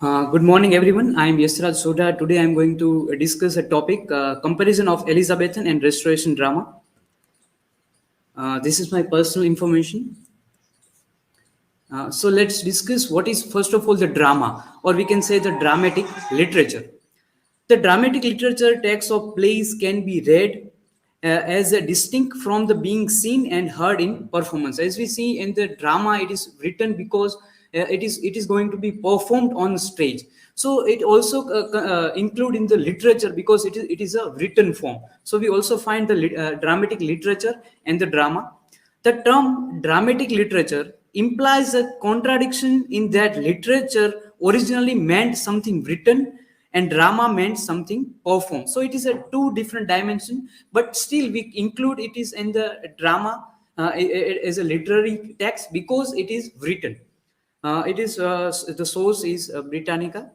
Good morning, everyone. I am Yasraj Soda. Today, I am going to discuss a topic: comparison of Elizabethan and Restoration drama. This is my personal information. So, let's discuss what is first of all the drama, or we can say the dramatic literature. The dramatic literature text of plays can be read as a distinct from the being seen and heard in performance. As we see in the drama, it is written because it is going to be performed on stage. So it also include in the literature because it is a written form. So we also find the dramatic literature and the drama. The term dramatic literature implies a contradiction in that literature originally meant something written and drama meant something performed. So it is a two different dimension, but still we include it is in the drama as a literary text because it is written. It is the source is Britannica.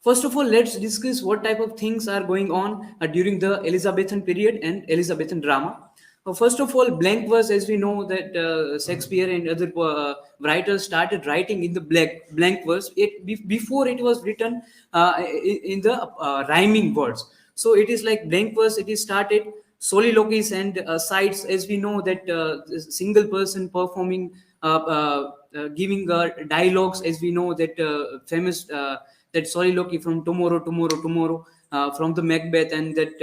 First of all, let's discuss what type of things are going on during the Elizabethan period and Elizabethan drama. First of all, blank verse, as we know that Shakespeare and other writers started writing in the blank verse. Before it was written in the rhyming words. So it is like blank verse. It is started soliloquies and sides, as we know that single person performing, giving dialogues, as we know that famous. That soliloquy from tomorrow from the Macbeth, and that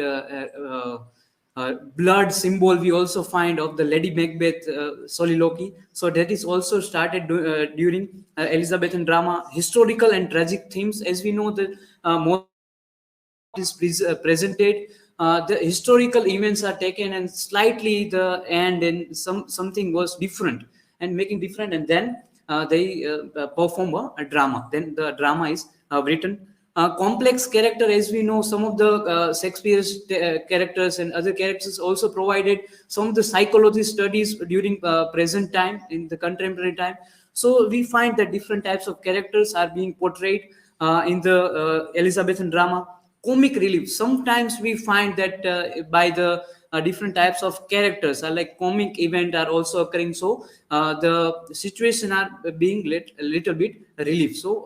blood symbol we also find of the Lady Macbeth soliloquy. So that is also started during Elizabethan drama. Historical and tragic themes, as we know that most is presented. The historical events are taken and slightly the end and something was different and making different, and then they perform a drama. Then the drama is written. Complex character, as we know, some of the Shakespeare's characters and other characters also provided some of the psychology studies during present time in the contemporary time. So we find that different types of characters are being portrayed in the Elizabethan drama. Comic relief, sometimes we find that by the different types of characters are like comic event are also occurring, so the situation are being a little bit relief, so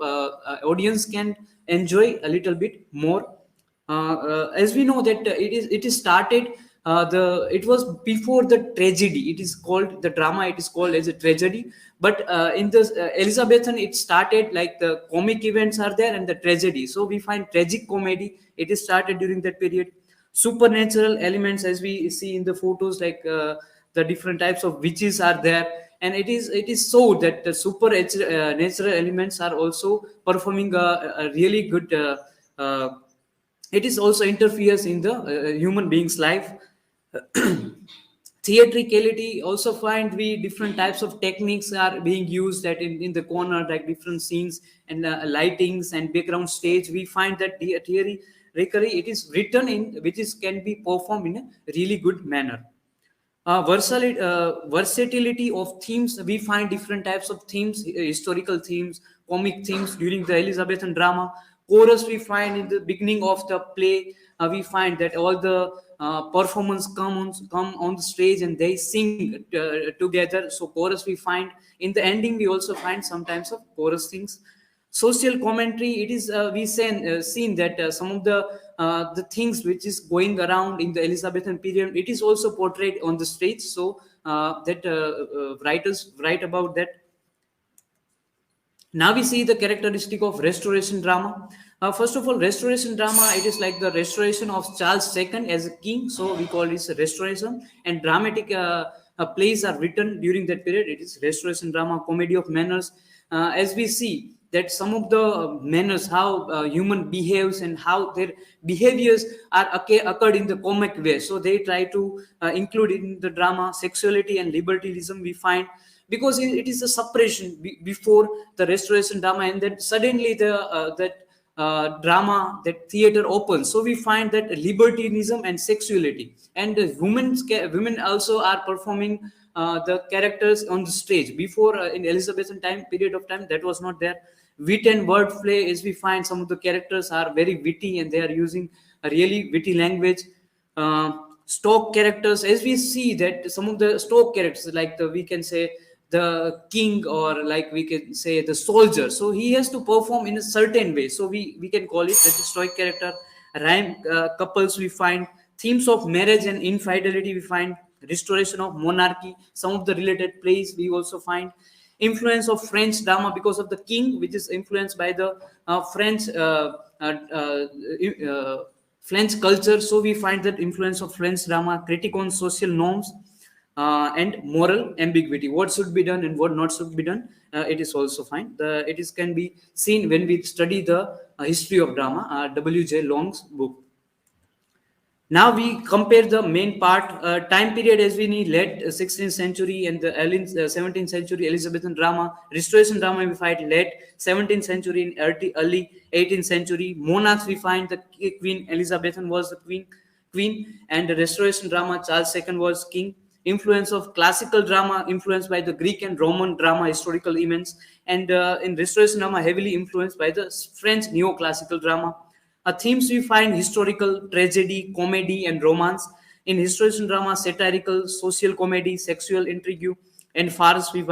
audience can enjoy a little bit more. As we know that it is started, it was before the tragedy. It is called the drama, it is called as a tragedy, but in the Elizabethan it started like the comic events are there and the tragedy, so we find tragic comedy. It is started during that period. Supernatural elements, as we see in the photos, like the different types of witches are there, and it is so that the natural elements are also performing a really good uh, it is also interferes in the human being's life. Theatricality, also find we different types of techniques are being used that in the corner, like different scenes and lightings and background stage. We find that the theory recurring, it is written in which is can be performed in a really good manner. Versatility of themes, we find different types of themes, historical themes, comic themes during the Elizabethan drama. Chorus, we find in the beginning of the play, we find that all the performance come on the stage and they sing together. So chorus we find in the ending. We also find sometimes of chorus things. Social commentary, it is seen that some of the things which is going around in the Elizabethan period, it is also portrayed on the stage, so that writers write about that. Now we see the characteristic of restoration drama. First of all, restoration drama, it is like the restoration of Charles II as a king, so we call this restoration. And dramatic plays are written during that period. It is restoration drama. Comedy of manners, as we see that some of the manners, how human behaves and how their behaviors are occurred in the comic way, so they try to include in the drama. Sexuality and libertinism, we find, because it is a suppression before the restoration drama, and then suddenly the that drama, that theater opens, so we find that libertinism and sexuality, and women also are performing the characters on the stage. Before, in Elizabethan time period of time, that was not there. Wit and wordplay, as we find some of the characters are very witty and they are using a really witty language. Stock characters, as we see that some of the stock characters, like we can say the king, or like we can say the soldier, so he has to perform in a certain way, so we can call it the stoic character. Rhyme couples we find, themes of marriage and infidelity we find, restoration of monarchy, some of the related plays we also find, influence of French drama because of the king, which is influenced by the French French culture. So we find that influence of French drama, critique on social norms, and moral ambiguity. What should be done and what not should be done. It is also fine. It is can be seen when we study the history of drama. W.J. Long's book. Now we compare the main part time period as we need late 16th century and the early 17th century Elizabethan drama, restoration drama we find late 17th century and early 18th century. Monarchs we find the Queen Elizabethan was the queen, and the restoration drama Charles II was king. Influence of classical drama influenced by the Greek and Roman drama historical events, and in restoration drama heavily influenced by the French neoclassical drama. Themes we find historical, tragedy, comedy, and romance. In historical drama, satirical, social comedy, sexual intrigue, and farce we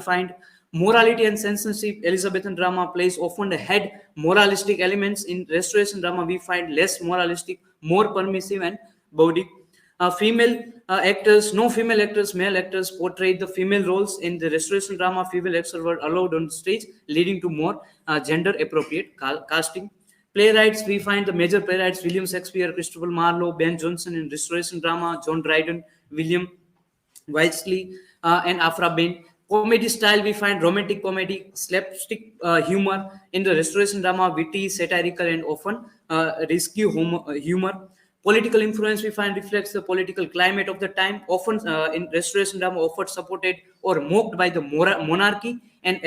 find morality and censorship. Elizabethan drama plays often had moralistic elements. In restoration drama, we find less moralistic, more permissive and bawdy. Female actors, no female actors, male actors portrayed the female roles. In the restoration drama, female actors were allowed on stage, leading to more gender appropriate casting. Playwrights, we find the major playwrights William Shakespeare, Christopher Marlowe, Ben Jonson in restoration drama, John Dryden, William Wisely, and Afra Bain. Comedy style, we find romantic comedy, slapstick humor. In the restoration drama, witty, satirical, and often risky humor. Political influence, we find, reflects the political climate of the time, often in restoration drama, often supported or mocked by the monarchy and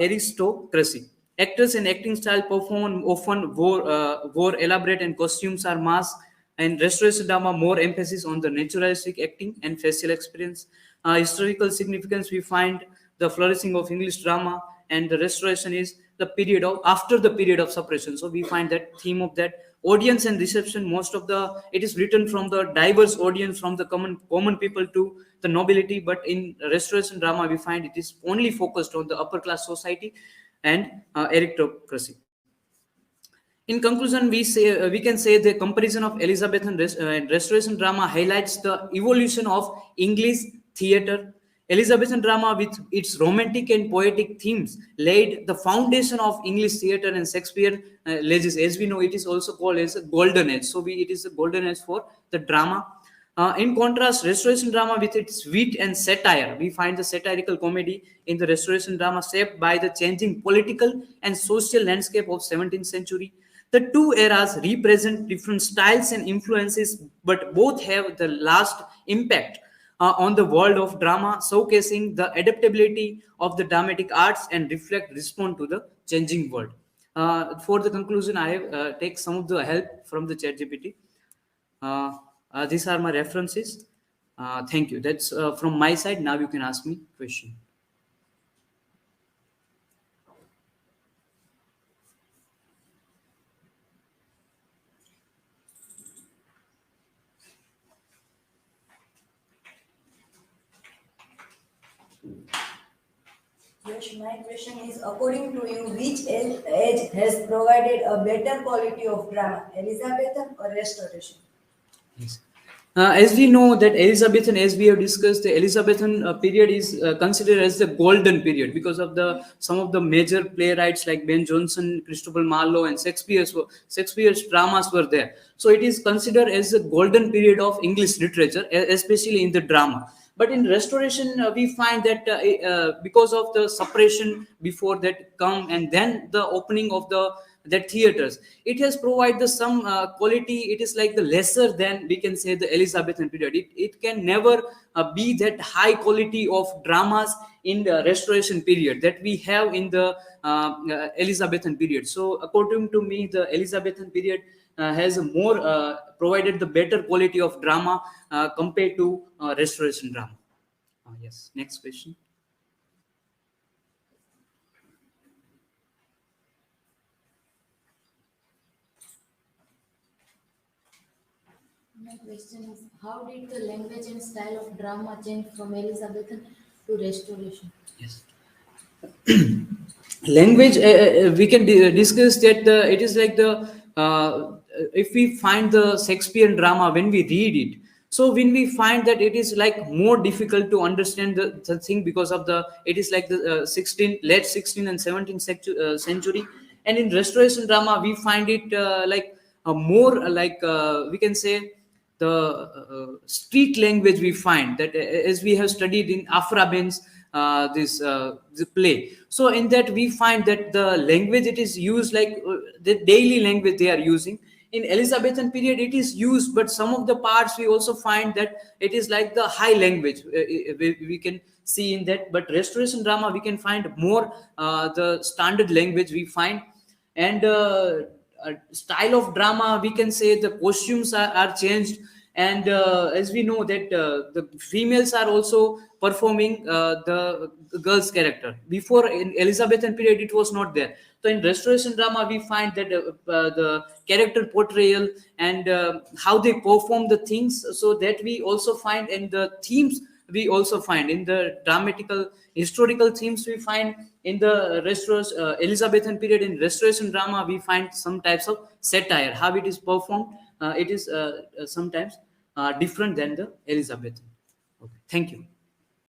aristocracy. Actors and acting style perform often wore elaborate and costumes are masked, and restoration drama more emphasis on the naturalistic acting and facial experience. Historical significance, we find the flourishing of English drama, and the restoration is the period of after the period of suppression. So we find that theme of that audience and reception. Most of the it is written from the diverse audience, from the common people to the nobility. But in restoration drama, we find it is only focused on the upper class society and aristocracy. In conclusion, we can say the comparison of Elizabethan and restoration drama highlights the evolution of English theatre. Elizabethan drama, with its romantic and poetic themes, laid the foundation of English theatre and Shakespeare ages. As we know, it is also called as a golden age. So it is a golden age for the drama. In contrast, restoration drama with its wit and satire, we find the satirical comedy in the restoration drama shaped by the changing political and social landscape of 17th century. The two eras represent different styles and influences, but both have the last impact on the world of drama, showcasing the adaptability of the dramatic arts and respond to the changing world. For the conclusion, I have take some of the help from the ChatGPT. These are my references. Thank you. That's from my side. Now you can ask me question. Yes, my question is, according to you, which age has provided a better quality of drama, Elizabethan or Restoration? Yes. As we know that Elizabethan, as we have discussed, the Elizabethan period is considered as the golden period because of the some of the major playwrights like Ben Jonson, Christopher Marlowe, and Shakespeare's dramas were there. So it is considered as the golden period of English literature, especially in the drama. But in restoration, we find that because of the suppression before that come, and then the opening of the theaters, it has provided some quality. It is like the lesser than we can say the Elizabethan period. It can never be that high quality of dramas in the restoration period that we have in the Elizabethan period. So according to me, the Elizabethan period has a more provided the better quality of drama compared to restoration drama. Yes, next question. My question is, how did the language and style of drama change from Elizabethan to to restoration. Yes. Language, we can discuss that it is like the if we find the Shakespearean drama, when we read it, so when we find that it is like more difficult to understand the thing, because of the, it is like the 16th and 17th century. And in restoration drama we find it like more like we can say the street language. We find that as we have studied in Afra Ben's this the play, so in that we find that the language it is used like the daily language they are using. In Elizabethan period it is used, but some of the parts we also find that it is like the high language we can see in that. But restoration drama we can find more the standard language we find. And style of drama, we can say the costumes are changed. And as we know that the females are also performing the girl's character. Before, in Elizabethan period it was not there. So in restoration drama we find that the character portrayal and how they perform the things, so that we also find in the themes. We also find in the dramatical historical themes. We find in the Elizabethan period, in restoration drama we find some types of satire, how it is performed. It is sometimes different than the Elizabethan. Okay, thank you.